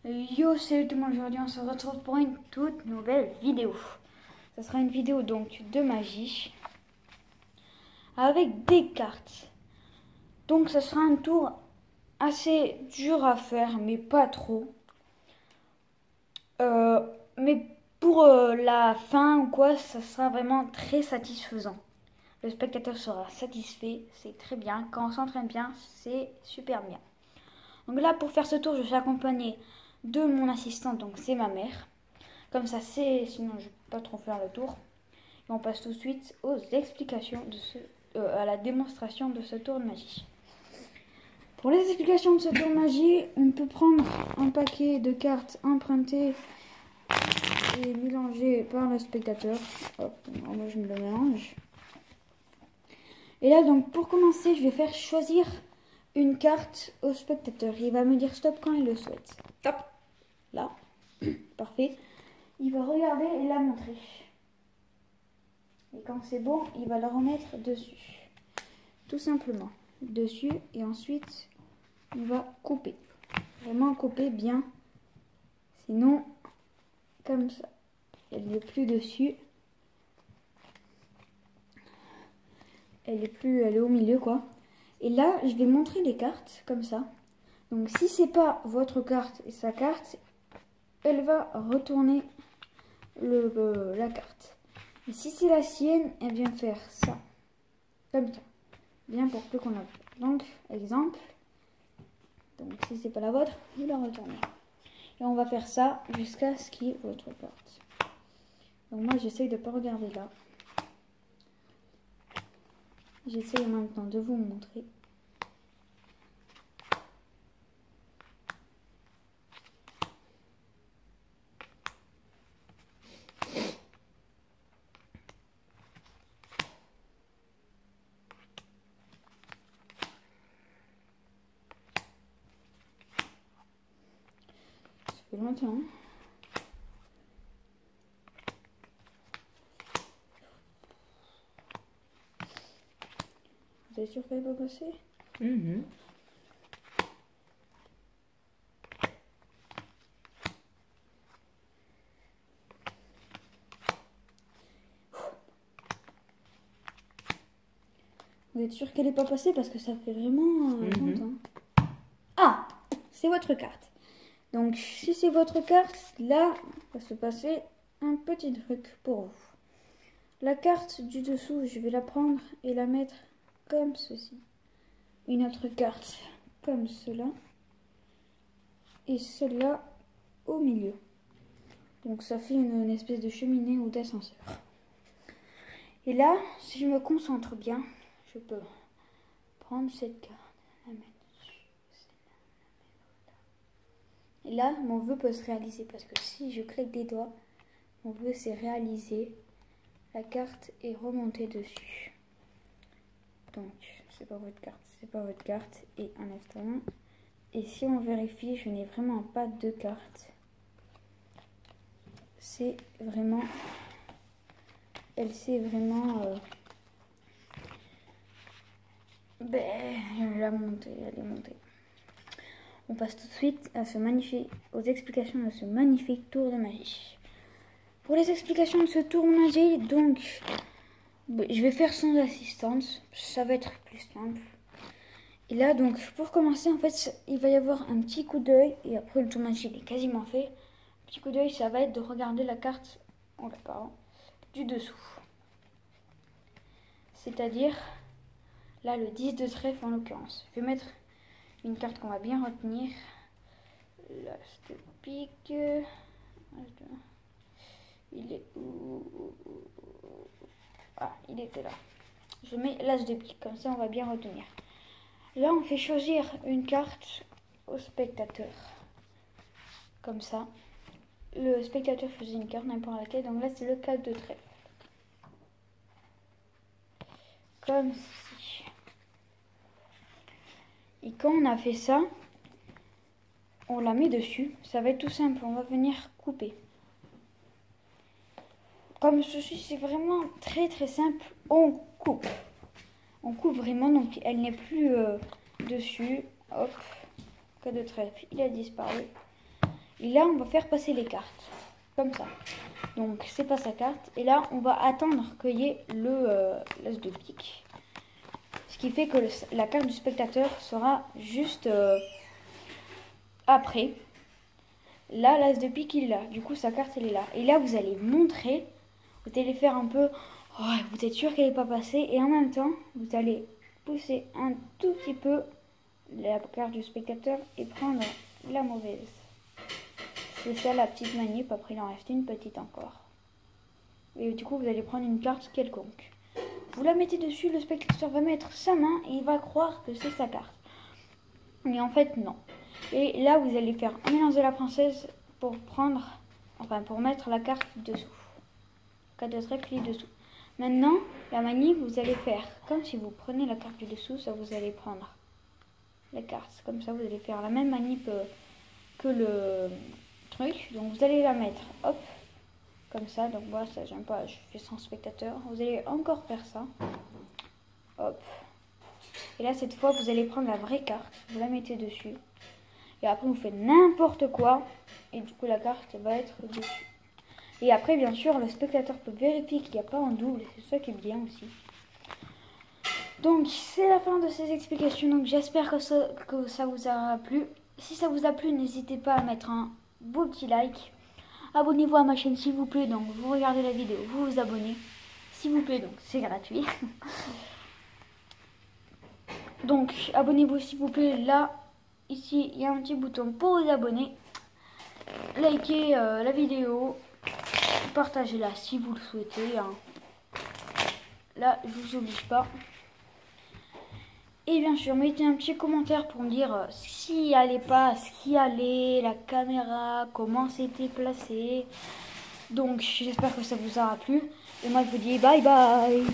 Yo, salut tout le monde, aujourd'hui on se retrouve pour une toute nouvelle vidéo. Ce sera une vidéo donc de magie avec des cartes. Donc ce sera un tour assez dur à faire, mais pas trop. Mais pour la fin ou quoi, ça sera vraiment très satisfaisant. Le spectateur sera satisfait, c'est très bien. Quand on s'entraîne bien, c'est super bien. Donc là, pour faire ce tour, je suis accompagnée de mon assistante, donc c'est ma mère. Comme ça, sinon je ne vais pas trop faire le tour. Et on passe tout de suite aux explications à la démonstration de ce tour de magie. Pour les explications de ce tour de magie, on peut prendre un paquet de cartes empruntées et mélangées par le spectateur. Hop, moi je me le mélange. Et là, donc pour commencer, je vais faire choisir une carte au spectateur. Il va me dire stop quand il le souhaite. Stop. Là. Parfait. Il va regarder et la montrer. Et quand c'est bon, il va la remettre dessus. Tout simplement. Dessus. Et ensuite, on va couper. Vraiment couper bien. Sinon, comme ça. Elle n'est plus dessus. Elle est au milieu, quoi. Et là, je vais montrer les cartes, comme ça. Donc, si c'est pas votre carte et sa carte, elle va retourner la carte. Et si c'est la sienne, elle vient faire ça. Comme ça. Bien pour plus qu'on a vu. Donc, exemple. Donc, si c'est pas la vôtre, vous la retournez. Et on va faire ça jusqu'à ce qu'il y ait votre carte. Donc, moi, j'essaye de ne pas regarder là. J'essaye en même temps de vous montrer. Ça fait longtemps. Hein. Vous êtes sûr qu'elle va passer? Vous êtes sûr qu'elle n'est pas passée parce que ça fait vraiment longtemps. Ah, c'est votre carte. Donc, si c'est votre carte, là, va se passer un petit truc pour vous. La carte du dessous, je vais la prendre et la mettre comme ceci. Une autre carte comme cela. Et celle-là au milieu. Donc, ça fait une espèce de cheminée ou d'ascenseur. Et là, si je me concentre bien, je peux prendre cette carte, la mettre dessus, et là, mon vœu peut se réaliser parce que si je claque des doigts, mon vœu s'est réalisé. La carte est remontée dessus. Donc, c'est pas votre carte, c'est pas votre carte. Et un instant. Et si on vérifie, je n'ai vraiment pas de carte. C'est vraiment... Elle s'est vraiment... elle est montée. On passe tout de suite à aux explications de ce magnifique tour de magie. Pour les explications de ce tour de magie, donc, je vais faire sans assistance. Ça va être plus simple. Et là, donc, pour commencer, en fait, il va y avoir un petit coup d'œil. Et après, le tour de magie, il est quasiment fait. Un petit coup d'œil, ça va être de regarder la carte du dessous. C'est-à-dire, là, le 10 de trèfle en l'occurrence. Je vais mettre une carte qu'on va bien retenir. L'as de pique. Il est où? Ah, il était là. Je mets l'as de pique, comme ça on va bien retenir. Là, on fait choisir une carte au spectateur. Comme ça. Le spectateur choisit une carte, n'importe laquelle. Donc là, c'est le 4 de trèfle. Comme ceci. Et quand on a fait ça, on la met dessus. Ça va être tout simple. On va venir couper. Comme ceci, c'est vraiment très très simple. On coupe. On coupe vraiment, donc elle n'est plus dessus. Hop, cas de trèfle, il a disparu. Et là, on va faire passer les cartes. Comme ça. Donc, c'est pas sa carte. Et là, on va attendre qu'il y ait l'as de pique. Ce qui fait que la carte du spectateur sera juste après. Là, l'as de pique, il est là. Du coup, sa carte, elle est là. Et là, vous allez montrer. Vous allez faire un peu... Oh, vous êtes sûr qu'elle n'est pas passée. Et en même temps, vous allez pousser un tout petit peu la carte du spectateur et prendre la mauvaise. C'est ça la petite manip. Après, il en reste une petite encore. Et du coup, vous allez prendre une carte quelconque. Vous la mettez dessus, le spectateur va mettre sa main et il va croire que c'est sa carte. Mais en fait, non. Et là, vous allez faire un mélange de la princesse pour pour mettre la carte dessous. Carte de trèfle dessous. Maintenant, la manip, vous allez faire comme si vous prenez la carte du dessous, ça vous allez prendre la carte. Comme ça, vous allez faire la même manip que le truc. Donc, vous allez la mettre, hop, comme ça. Donc, moi, ça, j'aime pas, je fais sans spectateur. Vous allez encore faire ça. Hop. Et là, cette fois, vous allez prendre la vraie carte. Vous la mettez dessus. Et après, vous faites n'importe quoi. Et du coup, la carte va être dessus. Et après, bien sûr, le spectateur peut vérifier qu'il n'y a pas un double. C'est ça qui est bien aussi. Donc, c'est la fin de ces explications. Donc, j'espère que ça vous aura plu. Si ça vous a plu, n'hésitez pas à mettre un beau petit like. Abonnez-vous à ma chaîne, s'il vous plaît. Donc, vous regardez la vidéo, vous vous abonnez. S'il vous plaît, donc, c'est gratuit. Donc, abonnez-vous, s'il vous plaît. Là, ici, il y a un petit bouton pour vous abonner. Likez la vidéo. Partagez-la si vous le souhaitez. Hein. Là, je vous oblige pas. Et bien sûr, mettez un petit commentaire pour me dire s'il allait pas, ce qui allait, la caméra, comment c'était placé. Donc, j'espère que ça vous aura plu. Et moi, je vous dis bye bye.